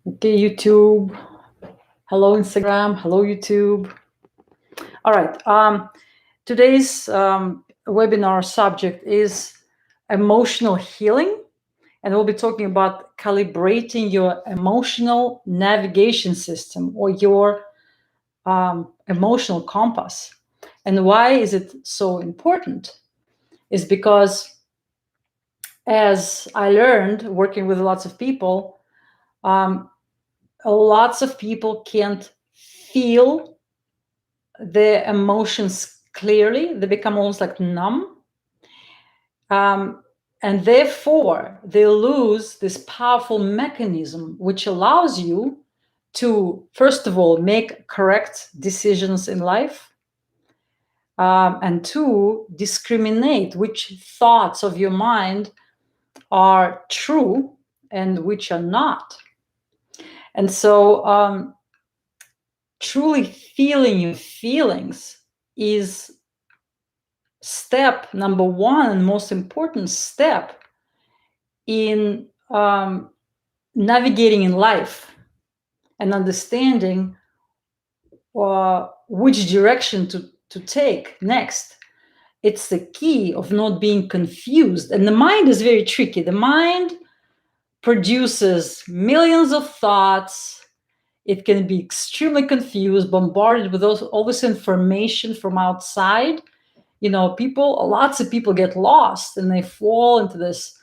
Okay, YouTube. Hello, Instagram. Hello, YouTube. All right. Today's webinar subject is emotional healing, and we'll be talking about calibrating your emotional navigation system or your emotional compass. And why is it so important? Is because as I learned working with lots of people, um, lots of people can't feel the emotions clearly. They become almost like numb. And therefore, they lose this powerful mechanism which allows you to, first of all, make correct decisions in life, and two, discriminate which thoughts of your mind are true and which are not. And so, truly feeling your feelings is step number one and most important step in navigating in life and understanding which direction to take next. It's the key of not being confused. And the mind is very tricky. The mind produces millions of thoughts. It can be extremely confused, bombarded with all this information from outside. Lots of people get lost and they fall into this,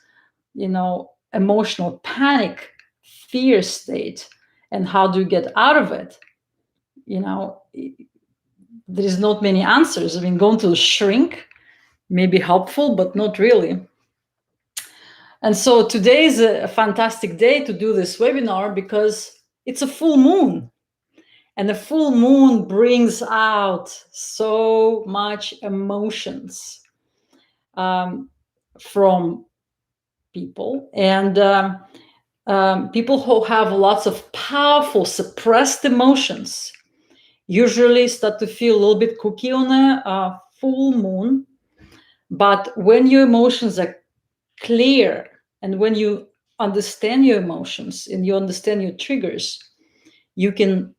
emotional panic, fear state. And how do you get out of it? There's not many answers. I mean, going to shrink may be helpful, but not really. And so today is a fantastic day to do this webinar because it's a full moon. And the full moon brings out so much emotions from people. And people who have lots of powerful suppressed emotions usually start to feel a little bit kooky on a full moon. But when your emotions are clear and when you understand your emotions and you understand your triggers, you can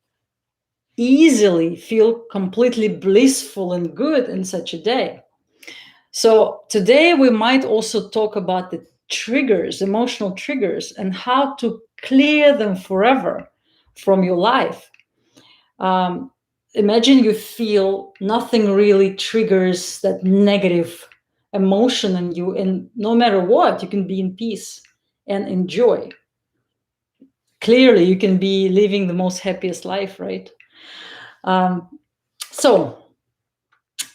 easily feel completely blissful and good in such a day. So today we might also talk about the triggers, emotional triggers, and how to clear them forever from your life. Imagine you feel nothing really triggers that negative emotion in you, and no matter what, you can be in peace and enjoy. Clearly, you can be living the most happiest life, right? So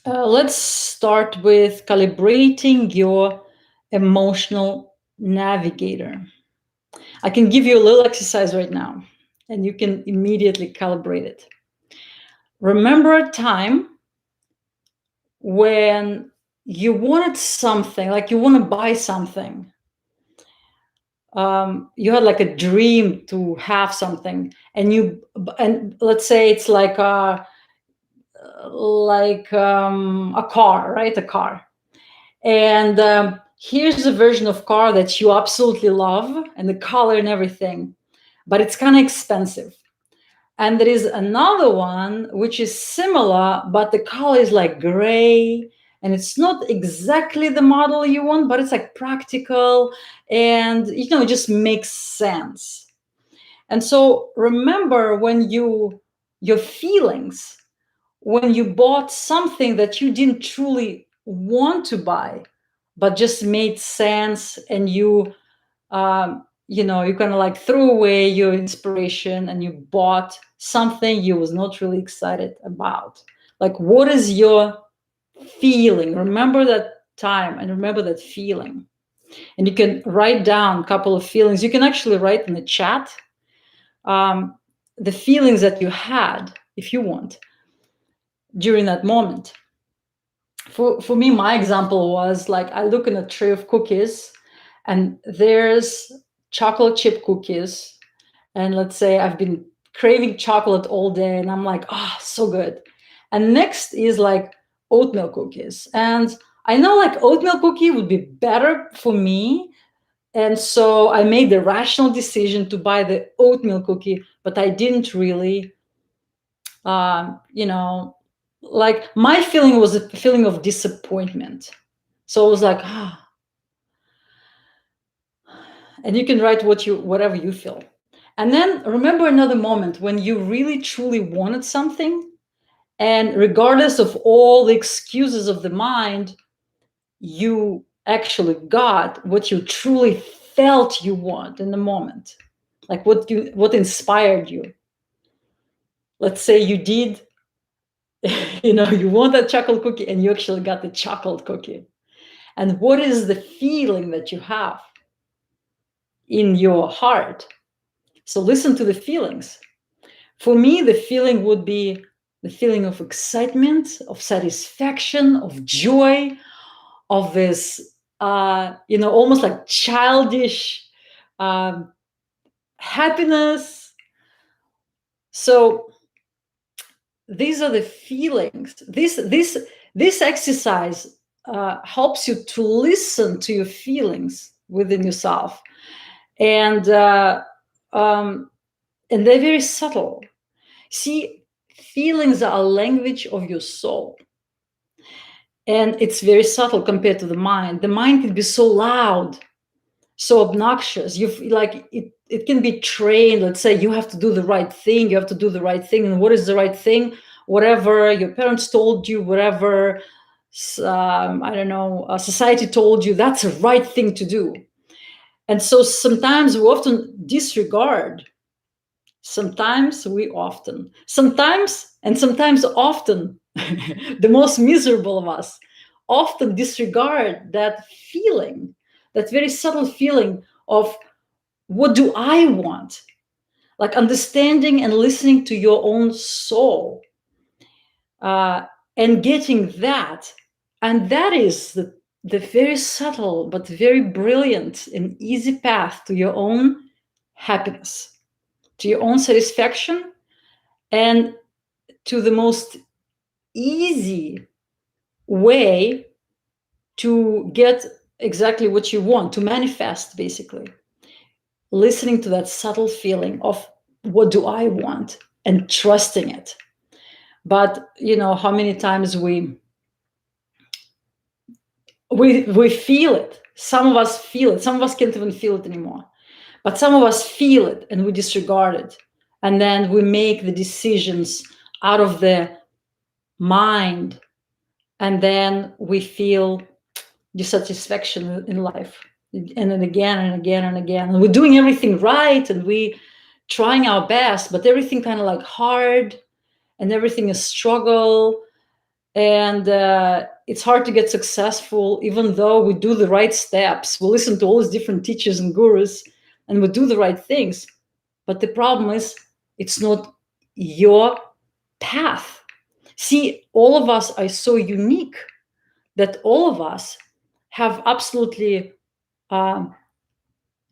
let's start with calibrating your emotional navigator. I can give you a little exercise right now, and you can immediately calibrate it. Remember a time when you wanted something, like you want to buy something. You had like a dream to have something, and let's say it's like a car, right? A car. And here's a version of car that you absolutely love and the color and everything, but it's kind of expensive. And there is another one which is similar, but the color is like gray and it's not exactly the model you want, but it's like practical and, it just makes sense. And so remember your feelings, when you bought something that you didn't truly want to buy, but just made sense, and you kind of like threw away your inspiration and you bought something you was not really excited about. Like, what is your feeling? Remember that time and remember that feeling. And you can write down a couple of feelings. You can actually write in the chat the feelings that you had, if you want, during that moment. For me, my example was like, I look in a tray of cookies and there's chocolate chip cookies. And let's say I've been craving chocolate all day and I'm like, oh, so good. And next is like oatmeal cookies. And I know like oatmeal cookie would be better for me And so I made the rational decision to buy the oatmeal cookie, but I didn't really, you know, like my feeling was a feeling of disappointment. So I was like, ah, and you can write whatever you feel. And then remember another moment when you really truly wanted something, and regardless of all the excuses of the mind, you actually got what you truly felt you want in the moment, like what inspired you. Let's say you did, you want that chocolate cookie and you actually got the chocolate cookie. And what is the feeling that you have in your heart? So listen to the feelings. For me, the feeling would be the feeling of excitement, of satisfaction, of joy, of this, almost like childish um, happiness. So these are the feelings. This exercise helps you to listen to your feelings within yourself, and um, and they're very subtle. See, feelings are a language of your soul, and it's very subtle compared to the mind. The mind can be so loud, so obnoxious. It can be trained. Let's say you have to do the right thing. You have to do the right thing. And what is the right thing? Whatever your parents told you, whatever I don't know, society told you, that's the right thing to do. And so sometimes we often disregard. Sometimes often, the most miserable of us often disregard that feeling, that very subtle feeling of what do I want? Like understanding and listening to your own soul, uh, and getting that. And that is the very subtle but very brilliant and easy path to your own happiness, to your own satisfaction, and to the most easy way to get exactly what you want, to manifest, basically. Listening to that subtle feeling of what do I want and trusting it. But how many times we feel it. Some of us feel it. Some of us can't even feel it anymore. But some of us feel it and we disregard it. And then we make the decisions out of the mind. And then we feel dissatisfaction in life. And then again and again and again. And we're doing everything right and we trying our best, but everything kind of like hard and everything is struggle. And it's hard to get successful, even though we do the right steps. We listen to all these different teachers and gurus and we do the right things. But the problem is, it's not your path. See, all of us are so unique that all of us have absolutely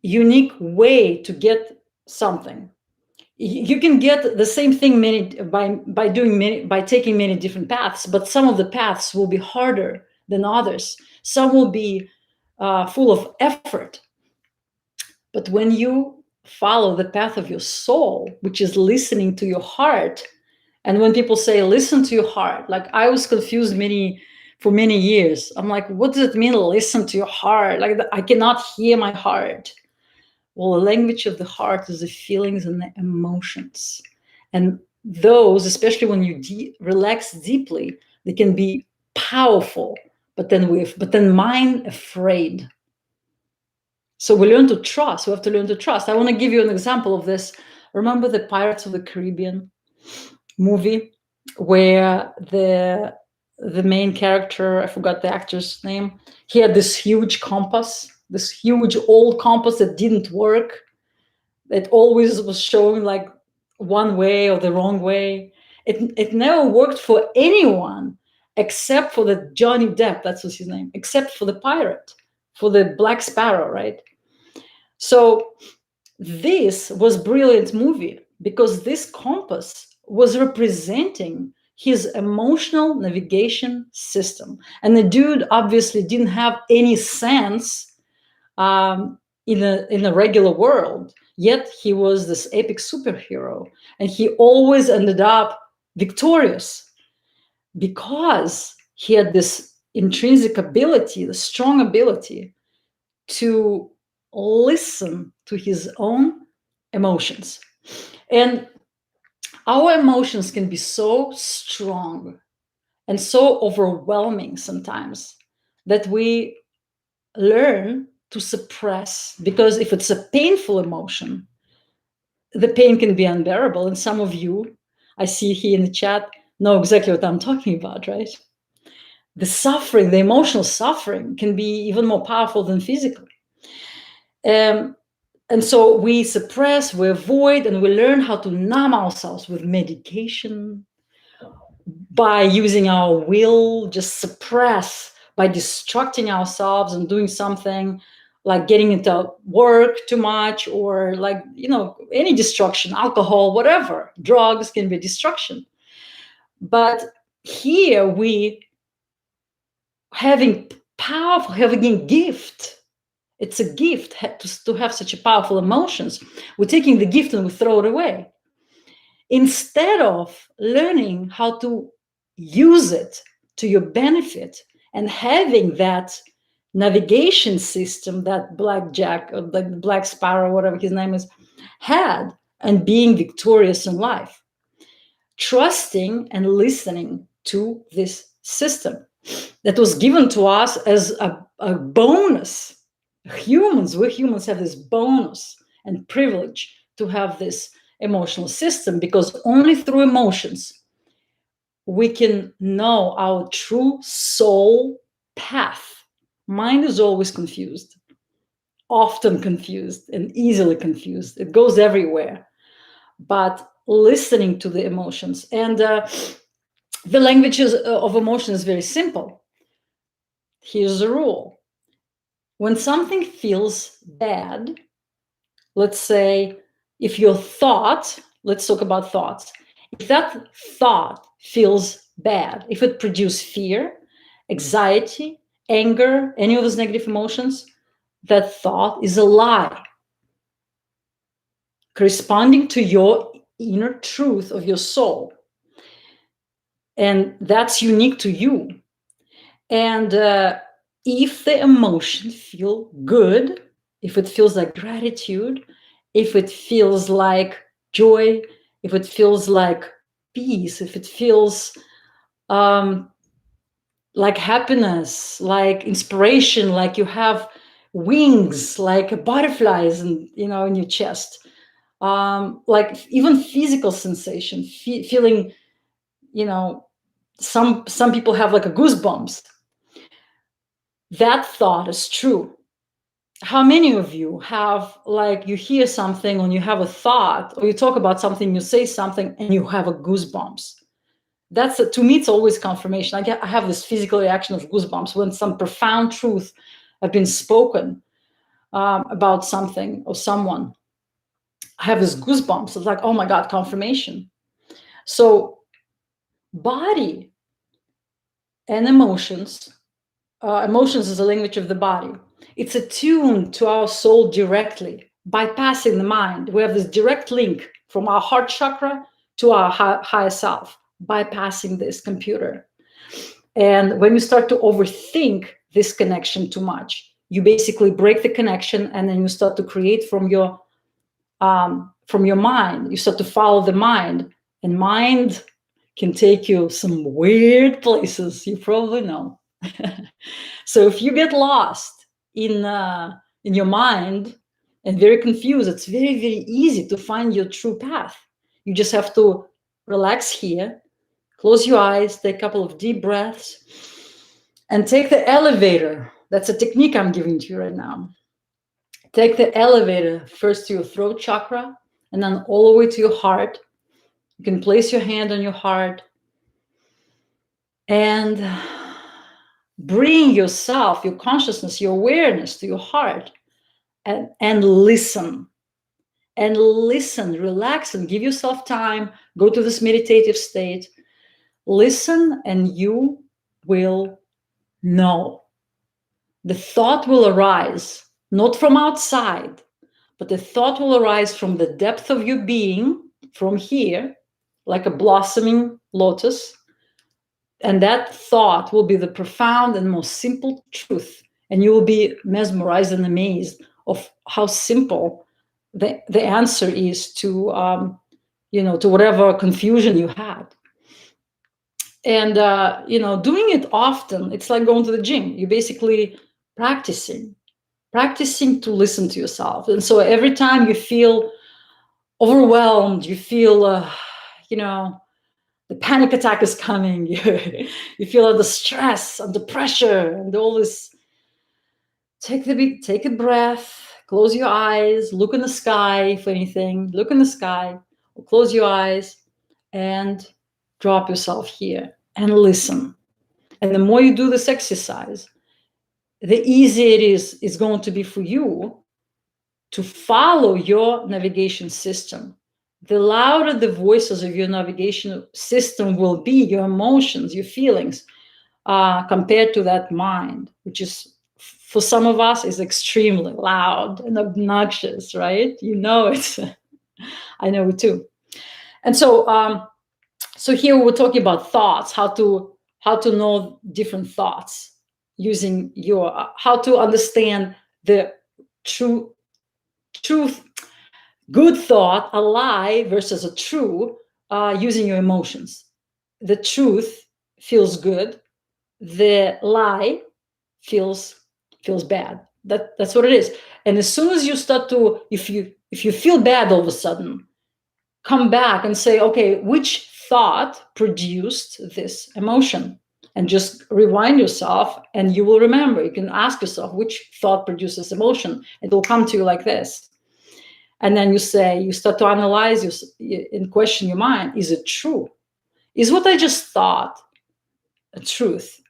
unique way to get something. You can get the same thing by taking many different paths, but some of the paths will be harder than others. Some will be full of effort. But when you follow the path of your soul, which is listening to your heart, and when people say listen to your heart, like I was confused for many years. I'm like, what does it mean, listen to your heart? Like I cannot hear my heart. Well, the language of the heart is the feelings and the emotions. And those, especially when you relax deeply, they can be powerful, but then mind afraid. So we learn to trust. We have to learn to trust. I want to give you an example of this. Remember the Pirates of the Caribbean movie where the main character, I forgot the actor's name, he had this huge compass, this huge old compass that didn't work. It always was showing like one way or the wrong way. It never worked for anyone except for the Johnny Depp, that's what's his name, except for the pirate, for the Black Sparrow, right? So this was brilliant movie because this compass was representing his emotional navigation system. And the dude obviously didn't have any sense in a regular world, yet he was this epic superhero, and he always ended up victorious because he had this intrinsic ability, the strong ability to listen to his own emotions. And our emotions can be so strong and so overwhelming sometimes that we learn to suppress, because if it's a painful emotion, the pain can be unbearable. And some of you, I see here in the chat, know exactly what I'm talking about, right? The suffering, the emotional suffering can be even more powerful than physical. And so we suppress, we avoid, and we learn how to numb ourselves with medication, by using our will, just suppress, by distracting ourselves and doing something like getting into work too much, or like, any distraction, alcohol, whatever, drugs can be distraction. But here we having a gift. It's a gift to have such a powerful emotions. We're taking the gift and we throw it away, instead of learning how to use it to your benefit and having that navigation system that Black Jack, or the Black Sparrow, whatever his name is, had, and being victorious in life. Trusting and listening to this system that was given to us as a bonus. We humans have this bonus and privilege to have this emotional system, because only through emotions we can know our true soul path. Mind is always confused, often confused, and easily confused. It goes everywhere. But listening to the emotions, and the language of emotion is very simple. Here's the rule. When something feels bad, let's say, if your thought, let's talk about thoughts. If that thought feels bad, if it produces fear, anxiety, anger, any of those negative emotions, that thought is a lie, corresponding to your inner truth of your soul. And that's unique to you. And if the emotion feels good, if it feels like gratitude, if it feels like joy, if it feels like peace, if it feels like happiness, like inspiration, like you have wings, like butterflies, in your chest, like even physical sensation, feeling, some people have like a goosebumps. That thought is true. How many of you have, like, you hear something, or you have a thought, or you talk about something, you say something, and you have a goosebumps? To me, it's always confirmation. I have this physical reaction of goosebumps when some profound truth have been spoken about something or someone. I have this goosebumps. It's like, oh my God, confirmation. So body and emotions, emotions is the language of the body. It's attuned to our soul directly, bypassing the mind. We have this direct link from our heart chakra to our higher self, bypassing this computer. And when you start to overthink this connection too much, you basically break the connection, and then you start to create from your mind. You start to follow the mind, and mind can take you some weird places. You probably know. So if you get lost in your mind and very confused, it's very, very easy to find your true path. You just have to relax here, close your eyes, take a couple of deep breaths, and take the elevator. That's a technique I'm giving to you right now. Take the elevator first to your throat chakra, and then all the way to your heart. You can place your hand on your heart and bring yourself, your consciousness, your awareness to your heart, and listen. And listen, relax, and give yourself time. Go to this meditative state. Listen, and you will know. The thought will arise. not from outside, but the thought will arise from the depth of your being, from here, like a blossoming lotus. And that thought will be the profound and most simple truth. And you will be mesmerized and amazed of how simple the answer is to, to whatever confusion you had. And, doing it often, it's like going to the gym. You're basically practicing to listen to yourself. And so every time you feel overwhelmed, you feel, the panic attack is coming, you feel the stress and the pressure and all this, take a breath, close your eyes, look in the sky, if anything, look in the sky, or close your eyes and drop yourself here and listen. And the more you do this exercise, the easier it is going to be for you to follow your navigation system. The louder the voices of your navigation system will be, your emotions, your feelings, compared to that mind, which is, for some of us, is extremely loud and obnoxious, right? You know it. I know it too. And so here we're talking about thoughts, how to know different thoughts, using your, how to understand the truth, good thought, a lie versus a true, using your emotions. The truth feels good, the lie feels bad. That's what it is. And as soon as you start to, if you feel bad all of a sudden, come back and say, okay, which thought produced this emotion? And just rewind yourself and you will remember. You can ask yourself, which thought produces emotion? It will come to you like this. And then you start to analyze and question your mind. Is it true? Is what I just thought a truth?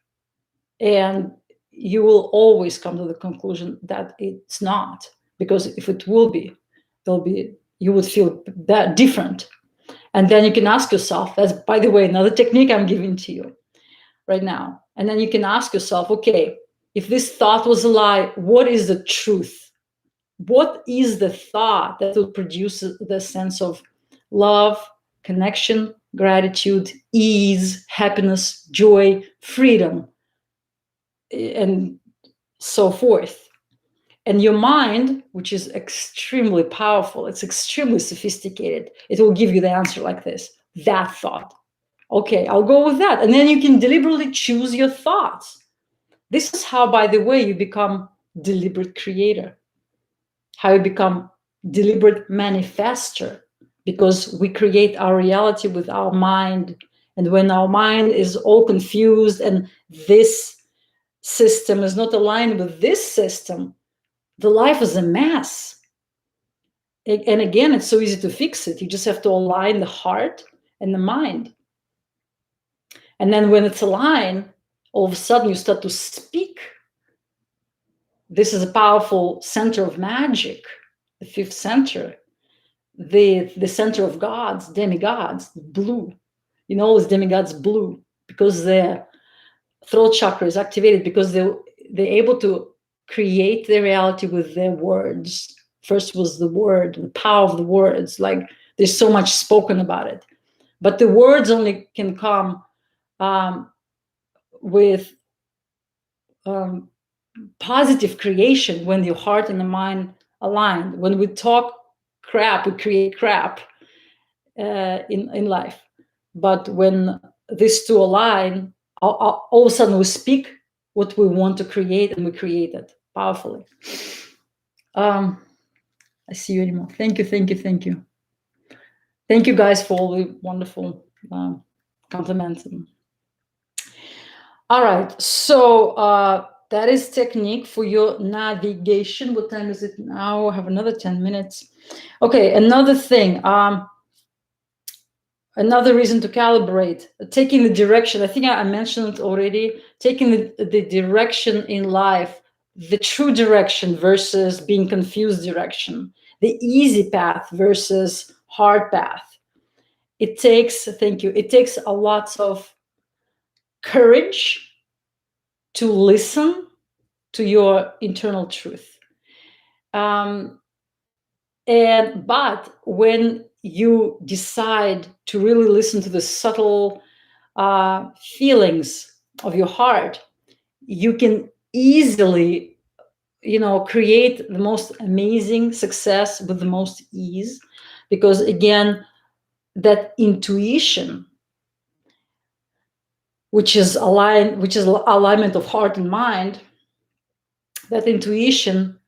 And you will always come to the conclusion that it's not, because if it will be, you would feel that different. And then you can ask yourself, that's, by the way, another technique I'm giving to you right now. And then you can ask yourself, okay, if this thought was a lie, what is the truth? What is the thought that will produce the sense of love, connection, gratitude, ease, happiness, joy, freedom, and so forth? And your mind, which is extremely powerful, it's extremely sophisticated, it will give you the answer like this: that thought. Okay, I'll go with that. And then you can deliberately choose your thoughts. This is how, by the way, you become deliberate creator, how you become deliberate manifester, because we create our reality with our mind. And when our mind is all confused and this system is not aligned with this system, the life is a mess. And again, it's so easy to fix it. You just have to align the heart and the mind. And then when it's aligned, all of a sudden you start to speak. This is a powerful center of magic, the fifth center, the center of gods, demigods, blue. You know, all these demigods blue because their throat chakra is activated, because they're able to create their reality with their words. First was the word, the power of the words. Like, there's so much spoken about it, but the words only can come with positive creation when your heart and the mind aligned. When we talk crap, we create crap in life. But when these two align, all of a sudden we speak what we want to create, and we create it powerfully. I see you anymore. Thank you, thank you, thank you. Thank you guys for all the wonderful compliments. All right, so that is technique for your navigation. What time is it now? I have another 10 minutes. Okay, another thing. Another reason to calibrate, taking the direction. I think I mentioned it already. Taking the direction in life, the true direction versus being confused direction, the easy path versus hard path. It takes, thank you, it takes a lot of courage to listen to your internal truth. But when you decide to really listen to the subtle feelings of your heart, you can easily, create the most amazing success with the most ease. Because again, that intuition, which is alignment of heart and mind, that intuition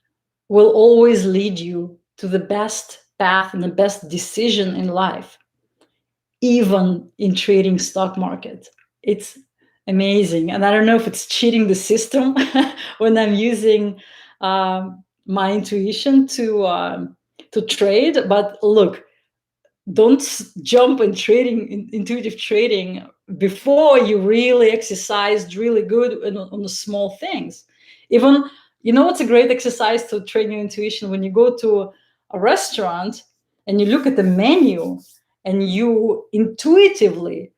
will always lead you to the best path and the best decision in life, even in trading stock market. It's amazing. And I don't know if it's cheating the system when I'm using my intuition to trade, but look, don't jump in trading, in intuitive trading, before you really exercised really good on the small things. Even, what's a great exercise to train your intuition? When you go to a restaurant and you look at the menu and you intuitively,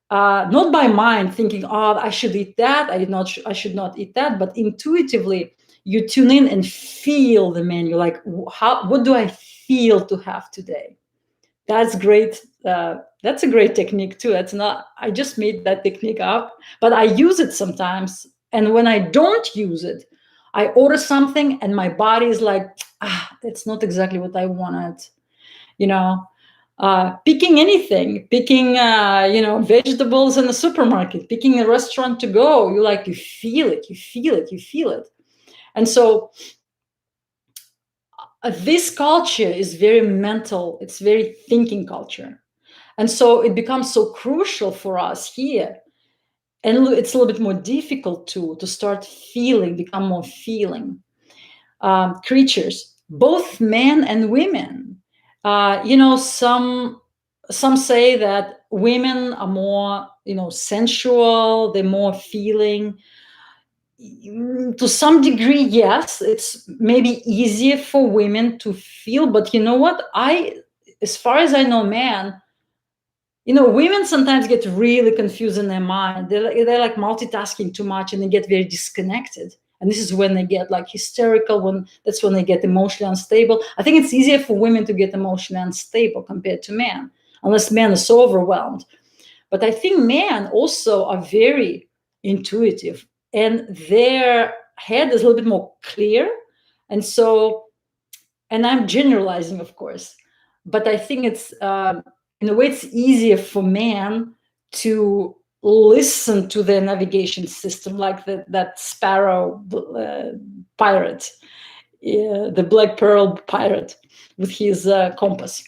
not by mind thinking, oh, I should eat that, I should not eat that, but intuitively you tune in and feel the menu, like, what do I feel to have today? That's great. That's a great technique too. It's not, I just made that technique up, but I use it sometimes. And when I don't use it, I order something and my body is like, that's not exactly what I wanted. You know, picking anything, picking, vegetables in the supermarket, picking a restaurant to go, you feel it, you feel it, you feel it. And so this culture is very mental, it's very thinking culture. And so it becomes so crucial for us here. And it's a little bit more difficult to start feeling, become more feeling creatures, both men and women. Some say that women are more, sensual, they're more feeling. To some degree, yes, it's maybe easier for women to feel, but you know what? As far as I know, women sometimes get really confused in their mind. They're like multitasking too much and they get very disconnected. And this is when they get like hysterical, that's when they get emotionally unstable. I think it's easier for women to get emotionally unstable compared to men, unless men are so overwhelmed. But I think men also are very intuitive and their head is a little bit more clear. And so, and I'm generalizing, of course, but I think it's, in a way, it's easier for man to listen to their navigation system, like that Sparrow pirate, the Black Pearl pirate with his compass.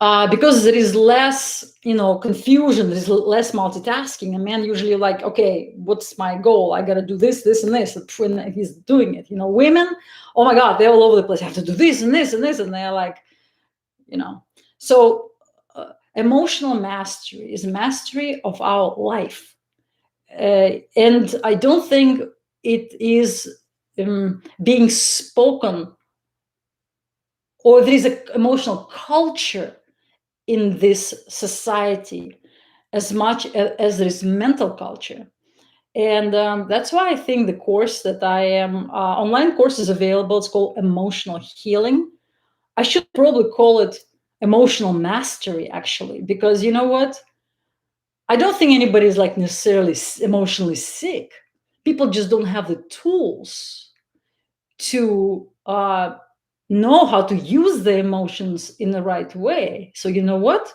Because there is less, confusion, there is less multitasking. A man usually like, okay, what's my goal? I got to do this, this, and this. When he's doing it, women, oh my God, they're all over the place. I have to do this and this and this, and they're like, So emotional mastery is mastery of our life, and I don't think it is being spoken, or there is an emotional culture in this society as much as there is mental culture. And that's why I think the course that I am, online course is available. It's called Emotional Healing. I should probably call it Emotional Mastery, actually, because you know what? I don't think anybody is like necessarily emotionally sick. People just don't have the tools to know how to use the emotions in the right way. So you know what?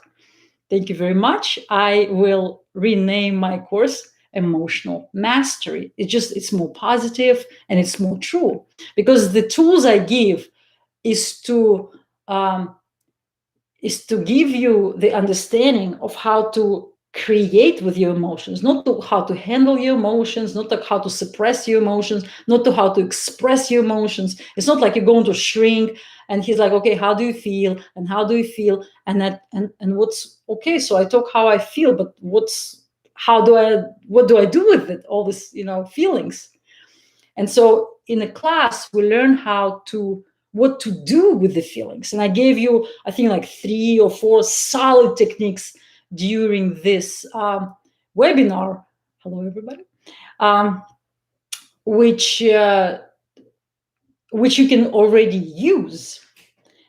Thank you very much. I will rename my course Emotional Mastery. It's more positive and it's more true, because the tools I give is to um, give you the understanding of how to create with your emotions, not to how to handle your emotions, not to how to suppress your emotions, not to how to express your emotions. It's not like you're going to shrink and he's like, okay, how do you feel? And how do you feel? And what's okay. So I talk how I feel, but what do I do with it? All this, feelings. And so in a class, we learn what to do with the feelings. And I gave you, I think, like 3 or 4 solid techniques during this webinar. Hello, everybody. Which which you can already use.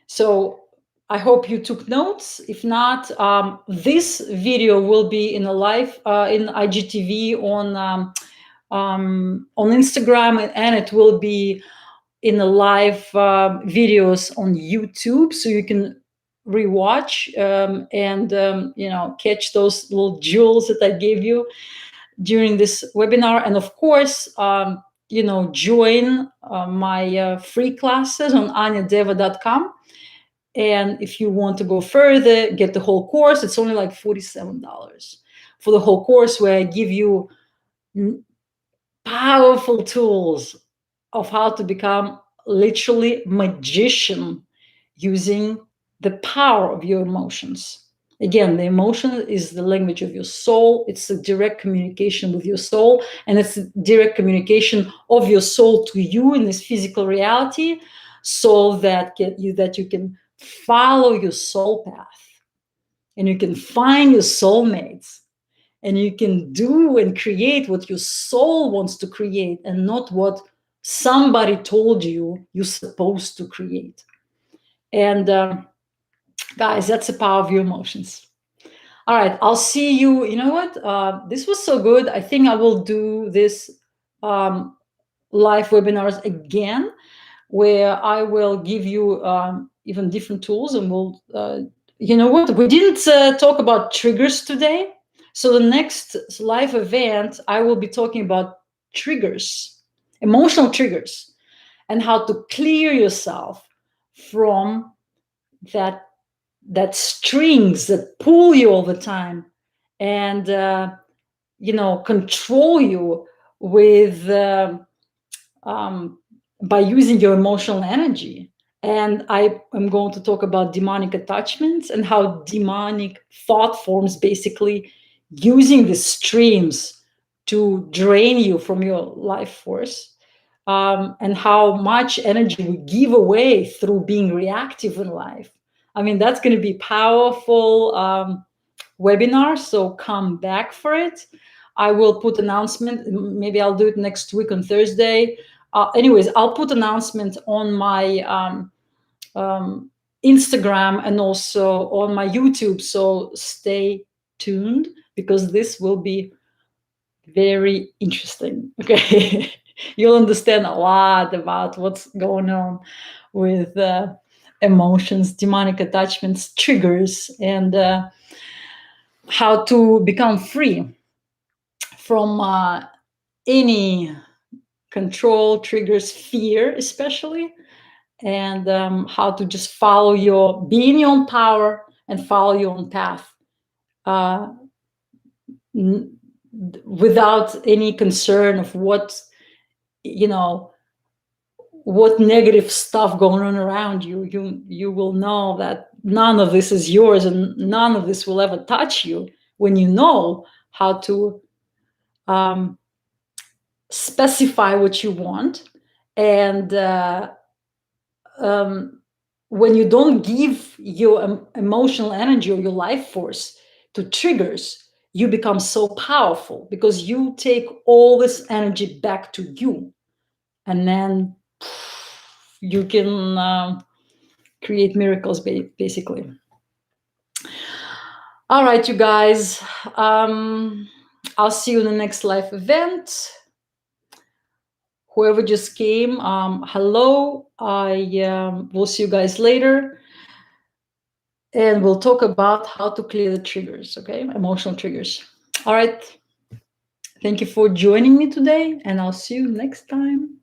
So I hope you took notes. If not, this video will be in a live in IGTV on Instagram, and it will be in the live videos on YouTube, so you can rewatch and catch those little jewels that I gave you during this webinar. And of course, join my free classes on anyadeva.com. And if you want to go further, get the whole course. It's only like $47 for the whole course, where I give you powerful tools of how to become literally magician using the power of your emotions. Again, the emotion is the language of your soul. It's a direct communication with your soul, and it's a direct communication of your soul to you in this physical reality, so that you can follow your soul path, and you can find your soulmates, and you can do and create what your soul wants to create, and not what somebody told you you're supposed to create. And guys, that's the power of your emotions. All right, I'll see you. You know what? This was so good. I think I will do this live webinars again, where I will give you even different tools, and we'll, you know what? We didn't talk about triggers today. So the next live event, I will be talking about triggers, emotional triggers, and how to clear yourself from that strings that pull you all the time, and control you with by using your emotional energy. And I am going to talk about demonic attachments, and how demonic thought forms basically using the streams to drain you from your life force, and how much energy we give away through being reactive in life. I mean, that's going to be powerful webinar, so come back for it. I will put announcement. Maybe I'll do it next week on Thursday. Anyways, I'll put announcement on my Instagram and also on my YouTube. So stay tuned, because this will be very interesting. Okay. You'll understand a lot about what's going on with emotions, demonic attachments, triggers, and how to become free from any control, triggers, fear, especially, and how to just be in your own power and follow your own path, uh, without any concern of what negative stuff going on around you. You will know that none of this is yours, and none of this will ever touch you, when you know how to specify what you want. And when you don't give your emotional energy or your life force to triggers, you become so powerful, because you take all this energy back to you, and then you can create miracles, basically. All right, you guys. I'll see you in the next live event. Whoever just came, hello. I will see you guys later. And we'll talk about how to clear the triggers, okay? Emotional triggers. All right. Thank you for joining me today, and I'll see you next time.